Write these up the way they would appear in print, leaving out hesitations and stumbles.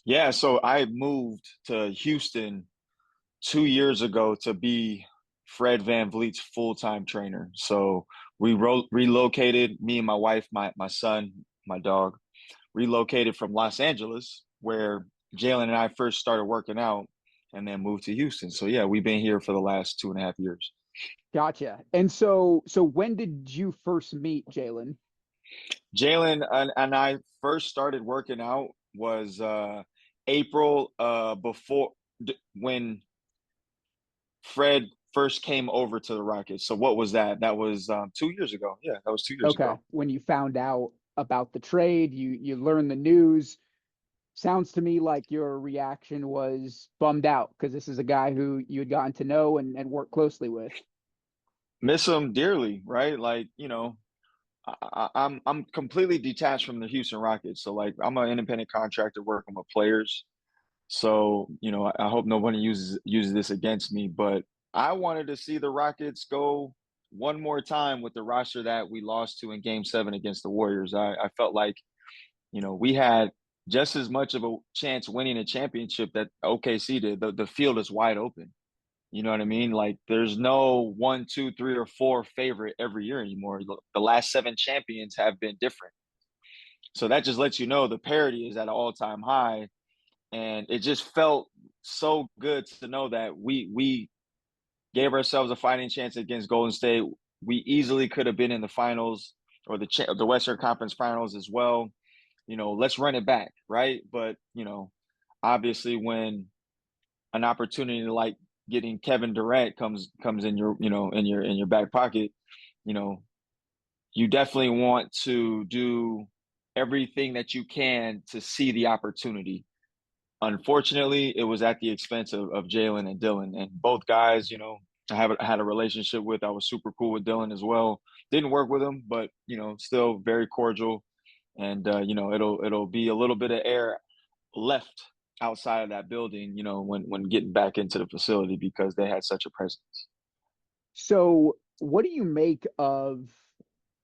Yeah, so I moved to Houston 2 years ago to be Fred Van Vliet's full-time trainer. So we relocated, me and my wife, my son, my dog, relocated from Los Angeles, where Jalen and I first started working out, and then moved to Houston. So yeah, we've been here for the last 2.5 years. Gotcha. And so when did you first meet Jalen? Jalen and I first started working out was April before when Fred first came over to the Rockets. So what was that? That was 2 years ago. Yeah, that was 2 years Okay. ago. When you found out about the trade, you learned the news. Sounds to me like your reaction was bummed out because this is a guy who you had gotten to know and work closely with. Miss him dearly, right? Like, I'm completely detached from the Houston Rockets. So like I'm an independent contractor working with players. So, I hope nobody uses this against me, but I wanted to see the Rockets go one more time with the roster that we lost to in Game 7 against the Warriors. I felt like, we had just as much of a chance winning a championship that OKC did. The field is wide open. You know what I mean? Like there's no one, two, three, or four favorite every year anymore. The last seven champions have been different. So that just lets you know the parity is at an all-time high. And it just felt so good to know that we gave ourselves a fighting chance against Golden State. We easily could have been in the finals or the Western Conference Finals as well. Let's run it back, right? But obviously, when an opportunity like getting Kevin Durant comes in your in your back pocket, you know, you definitely want to do everything that you can to see the opportunity. Unfortunately, it was at the expense of Jalen and Dylan, and both guys, I had a relationship with. I was super cool with Dylan as well. Didn't work with him, but still very cordial. And it'll be a little bit of air left outside of that building, when getting back into the facility because they had such a presence. So what do you make of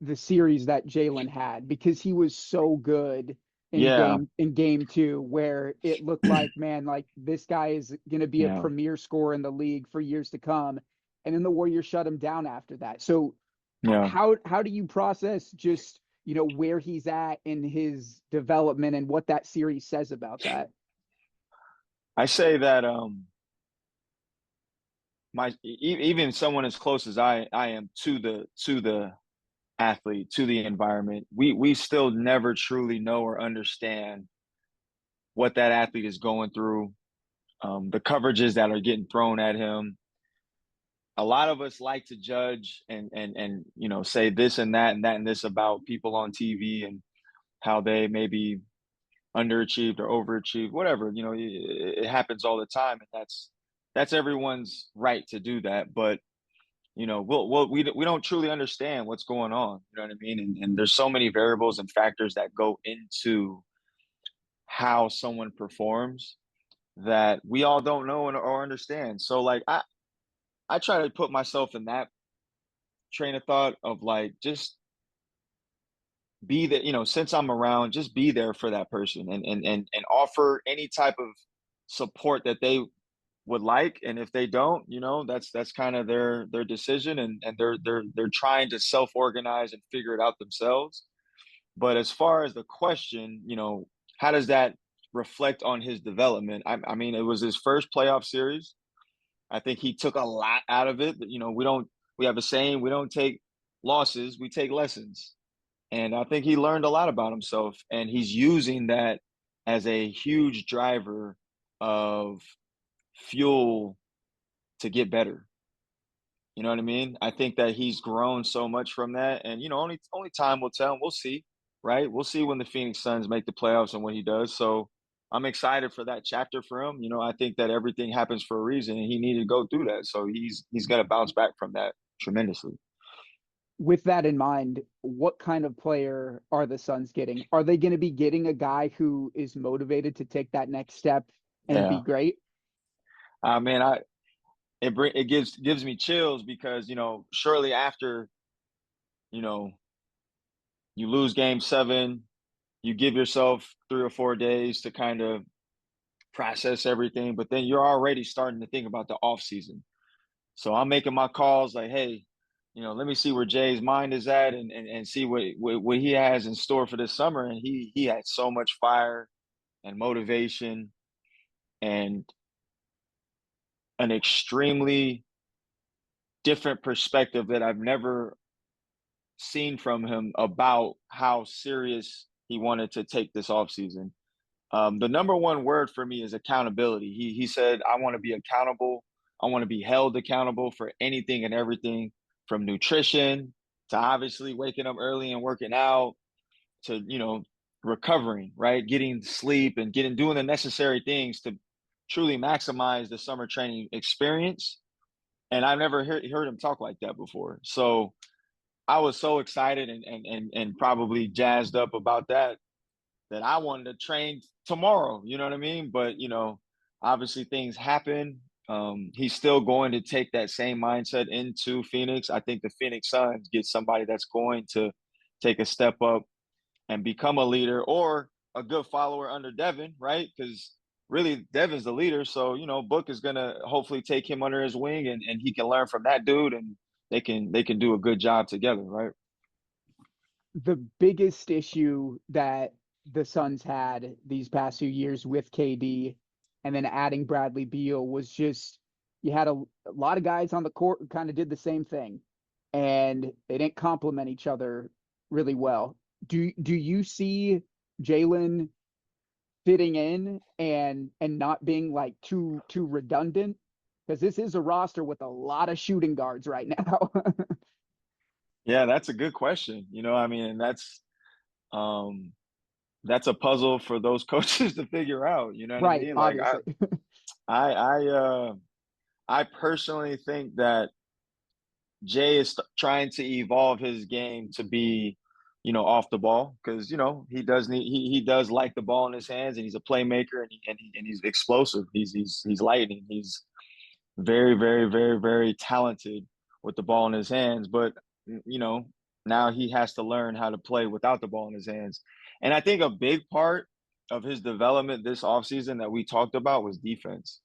the series that Jalen had? Because he was so good Yeah, in game two, where it looked like, man, like this guy is gonna be a yeah, premier scorer in the league for years to come. And then the Warriors shut him down after that. So yeah. how do you process just where he's at in his development and what that series says about that? I say that even someone as close as I am to the athlete, to the environment, we still never truly know or understand what that athlete is going through, the coverages that are getting thrown at him. A lot of us like to judge and say this and that and that and this about people on TV and how they maybe underachieved or overachieved, whatever. It happens all the time, and that's everyone's right to do that. But we don't truly understand what's going on. You know what I mean? And there's so many variables and factors that go into how someone performs that we all don't know or understand. So like I try to put myself in that train of thought of like just be there, since I'm around, just be there for that person and offer any type of support that they would like. And if they don't, that's kind of their decision, and they're trying to self-organize and figure it out themselves. But as far as the question, how does that reflect on his development? I mean, it was his first playoff series. I think he took a lot out of it. We have a saying, we don't take losses, we take lessons. And I think he learned a lot about himself, and he's using that as a huge driver of fuel to get better. You know what I mean? I think that he's grown so much from that, and only time will tell. And we'll see, right? We'll see when the Phoenix Suns make the playoffs and what he does. So I'm excited for that chapter for him. I think that everything happens for a reason, and he needed to go through that. So he's gonna bounce back from that tremendously. With that in mind, what kind of player are the Suns getting? Are they going to be getting a guy who is motivated to take that next step and be Yeah, great? man, it gives me chills because shortly after you know you lose Game 7, you give yourself 3 or 4 days to kind of process everything, but then you're already starting to think about the off season. So I'm making my calls like, hey, let me see where Jay's mind is at and see what he has in store for this summer. And he had so much fire and motivation and an extremely different perspective that I've never seen from him about how serious he wanted to take this offseason. The number one word for me is accountability. He said, I want to be accountable. I want to be held accountable for anything and everything, from nutrition to obviously waking up early and working out to, recovering, right? Getting sleep and doing the necessary things to truly maximize the summer training experience. And I've never heard him talk like that before. So I was so excited and probably jazzed up about that I wanted to train tomorrow. You know what I mean? But obviously things happen. He's still going to take that same mindset into Phoenix. I think the Phoenix Suns get somebody that's going to take a step up and become a leader or a good follower under Devin, right? Because really Devin's the leader. So, Book is gonna hopefully take him under his wing and he can learn from that dude and they can do a good job together, right? The biggest issue that the Suns had these past few years with KD and then adding Bradley Beal was just you had a lot of guys on the court who kind of did the same thing and they didn't complement each other really well. Do you see Jalen fitting in and not being like too redundant? Because this is a roster with a lot of shooting guards right now. Yeah, that's a good question. I mean, um that's a puzzle for those coaches to figure out. You know what I Right, mean? Like obviously. I I uh I personally think that Jay is trying to evolve his game to be, off the ball because he does like the ball in his hands and he's a playmaker and he's explosive. He's lightning. He's very very very very talented with the ball in his hands. But you know now he has to learn how to play without the ball in his hands. And I think a big part of his development this offseason that we talked about was defense,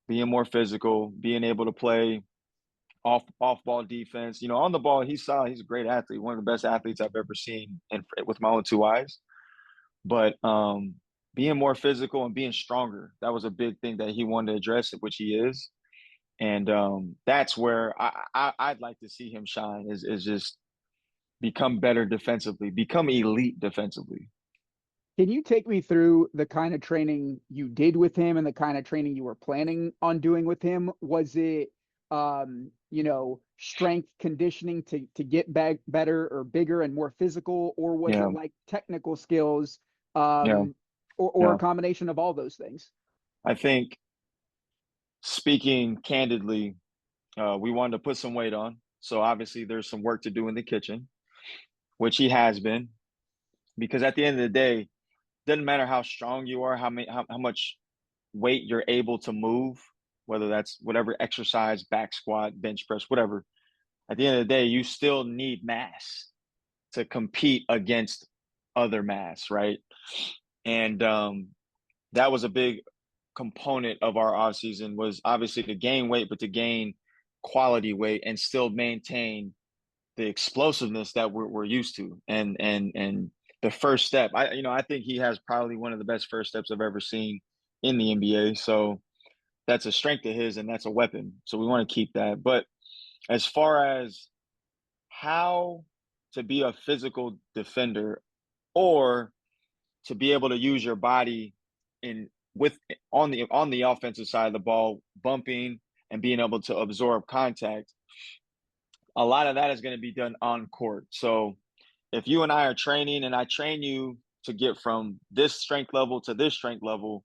being more physical, being able to play off ball defense. On the ball, he's solid. He's a great athlete, one of the best athletes I've ever seen with my own two eyes. But being more physical and being stronger, that was a big thing that he wanted to address, which he is. And that's where I'd like to see him shine is just become better defensively, become elite defensively. Can you take me through the kind of training you did with him and the kind of training you were planning on doing with him? Was it, strength conditioning to get back better or bigger and more physical, or was Yeah, it like technical skills, yeah, or a yeah. combination of all those things? I think speaking candidly, we wanted to put some weight on. So obviously there's some work to do in the kitchen, which he has been, because at the end of the day, doesn't matter how strong you are, how much weight you're able to move, whether that's whatever exercise, back squat, bench press, whatever. At the end of the day, you still need mass to compete against other mass, right? And that was a big component of our off season was obviously to gain weight, but to gain quality weight and still maintain the explosiveness that we're used to. And the first step, I think he has probably one of the best first steps I've ever seen in the NBA. So that's a strength of his and that's a weapon. So we want to keep that. But as far as how to be a physical defender or to be able to use your body in with on the offensive side of the ball, bumping and being able to absorb contact, a lot of that is going to be done on court. So if you and I are training and I train you to get from this strength level to this strength level,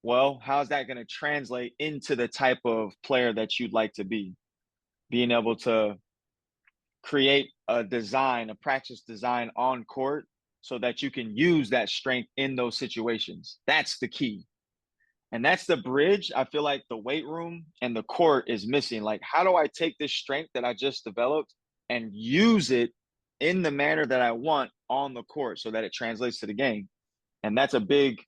well, how's that going to translate into the type of player that you'd like to be? Being able to create a practice design on court so that you can use that strength in those situations. That's the key. And that's the bridge I feel like the weight room and the court is missing. Like, how do I take this strength that I just developed and use it in the manner that I want on the court so that it translates to the game? And that's a big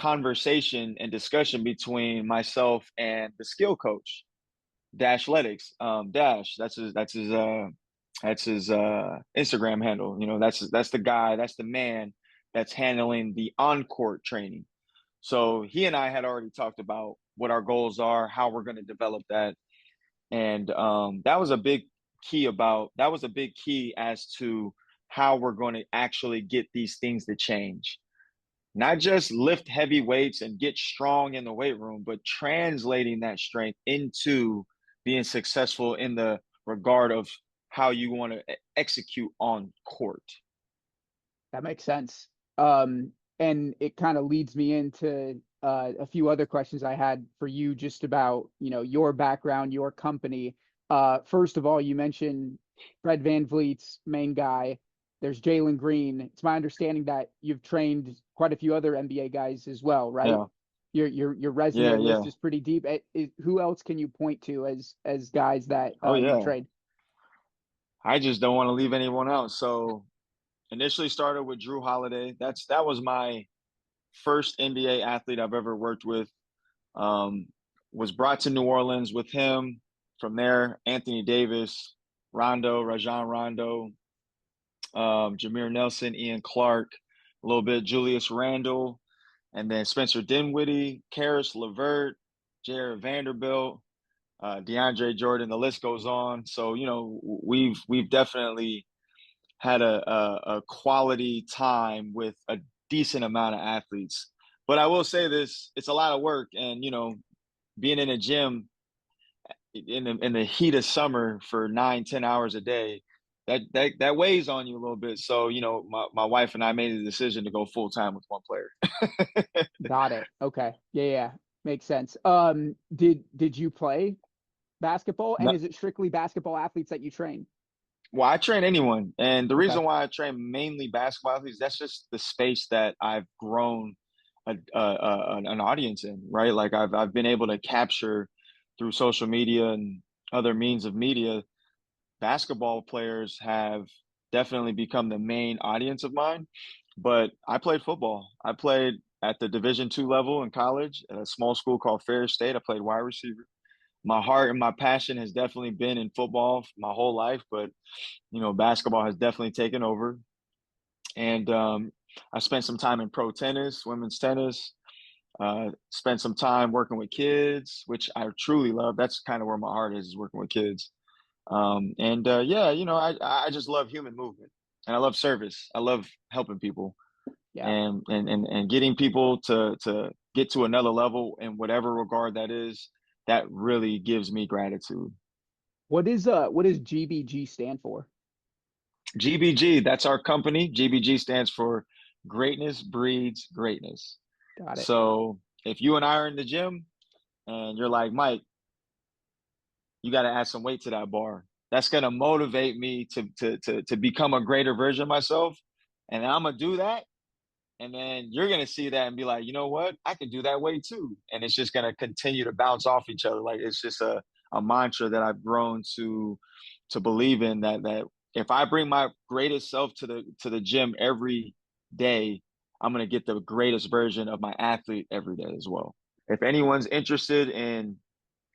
conversation and discussion between myself and the skill coach, Dashletics. Dash, that's his Instagram handle. You know, that's the guy, that's the man that's handling the on-court training. So he and I had already talked about what our goals are, how we're going to develop that. And that was a big key as to how we're going to actually get these things to change. Not just lift heavy weights and get strong in the weight room, but translating that strength into being successful in the regard of how you want to execute on court. That makes sense. And it kind of leads me into a few other questions I had for you just about, your background, your company. First of all, you mentioned Fred VanVleet's main guy. There's Jalen Green. It's my understanding that you've trained quite a few other NBA guys as well, right? Yeah, Your resume yeah, list yeah. is pretty deep. Who else can you point to as guys that Oh you've yeah. trained? I just don't want to leave anyone out. So initially started with Drew Holiday. That was my first NBA athlete I've ever worked with. Um, was brought to New Orleans with him. From there, Anthony Davis, Rajon Rondo, Jameer Nelson, Ian Clark, a little bit Julius Randle, and then Spencer Dinwiddie, Karis LeVert, Jared Vanderbilt, DeAndre Jordan. The list goes on. So we've definitely had a quality time with a decent amount of athletes. But I will say this: it's a lot of work, and being in a gym in the heat of summer for 9-10 hours a day, that weighs on you a little bit. So my wife and I made the decision to go full time with one player. Got it. Okay. Yeah, yeah. Makes sense. Did you play basketball, and No, is it strictly basketball athletes that you train? well, I train anyone, and the Okay. reason why I train mainly basketball athletes, that's just the space that I've grown an audience in, right? Like I've been able to capture through social media and other means of media. Basketball players have definitely become the main audience of mine, but I played football. I played at the Division II level in college at a small school called Ferris State. I played wide receiver. My heart and my passion has definitely been in football my whole life, but basketball has definitely taken over. And I spent some time in pro tennis, women's tennis. Spent some time working with kids, which I truly love. That's kind of where my heart is working with kids. And yeah, I just love human movement, and I love service. I love helping people, Yeah. and getting people to get to another level in whatever regard that is. That really gives me gratitude. What does GBG stand for? GBG, that's our company. GBG stands for Greatness Breeds Greatness. Got it. So if you and I are in the gym and you're like, Mike, you got to add some weight to that bar. That's going to motivate me to become a greater version of myself. And I'm going to do that. And then you're going to see that and be like, you know what? I can do that way too. And it's just going to continue to bounce off each other. Like it's just a mantra that I've grown to believe in, that if I bring my greatest self to the gym every day, I'm going to get the greatest version of my athlete every day as well. If anyone's interested in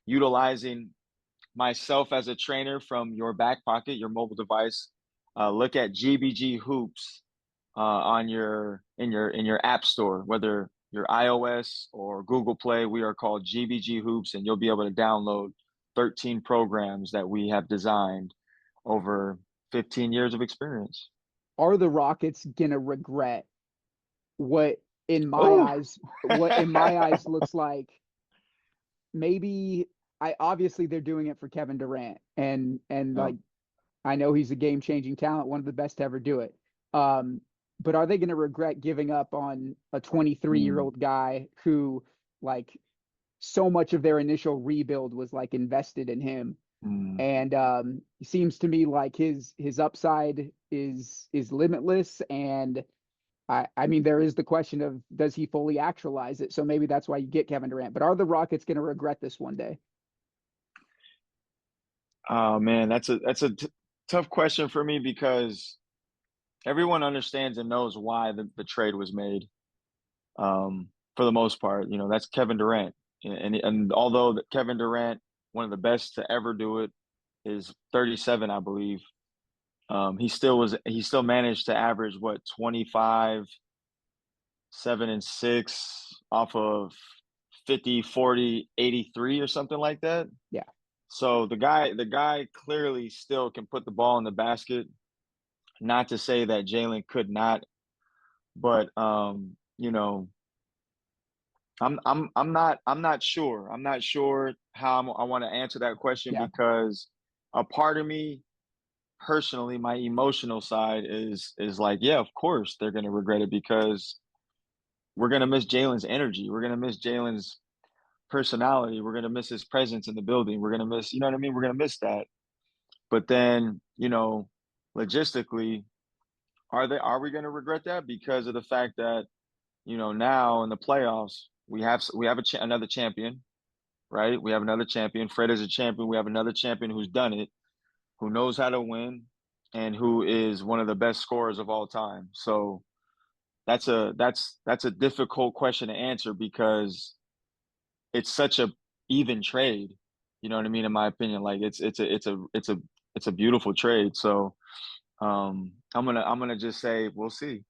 utilizing myself as a trainer from your back pocket, your mobile device, look at GBG Hoops on your app store, whether your iOS or Google Play. We are called GBG Hoops, and you'll be able to download 13 programs that we have designed over 15 years of experience. Are the Rockets gonna regret what in my Oh, eyes what in my eyes looks like maybe I obviously they're doing it for Kevin Durant and yeah. like I know he's a game-changing talent, one of the best to ever do it. Um, but are they going to regret giving up on a 23-year-old Mm, guy who, like, so much of their initial rebuild was like invested in him? mm. And it seems to me like his upside is limitless. And I mean, there is the question of does he fully actualize it? So maybe that's why you get Kevin Durant. But are the Rockets going to regret this one day? Oh man, that's a tough question for me because everyone understands and knows why the trade was made. Um, for the most part. You know, that's Kevin Durant, and although Kevin Durant, one of the best to ever do it, is 37, I believe. He still managed to average what 25, 7 and 6 off of 50, 40, 83 or something like that. Yeah. So the guy clearly still can put the ball in the basket. Not to say that Jalen could not, but you know, I'm not sure. I'm not sure how I want to answer that question Yeah. because a part of me personally, my emotional side is like, yeah, of course they're gonna regret it because we're gonna miss Jalen's energy. We're gonna miss Jalen's personality. We're gonna miss his presence in the building. We're gonna miss, you know what I mean? We're gonna miss that. But then, you know, logistically, are we gonna regret that because of the fact that, you know, now in the playoffs we have another champion, right? We have another champion. Fred is a champion. We have another champion who's done it, who knows how to win, and who is one of the best scorers of all time. So that's a difficult question to answer because it's such a even trade. You know what I mean? In my opinion, like it's a beautiful trade. So I'm gonna just say we'll see.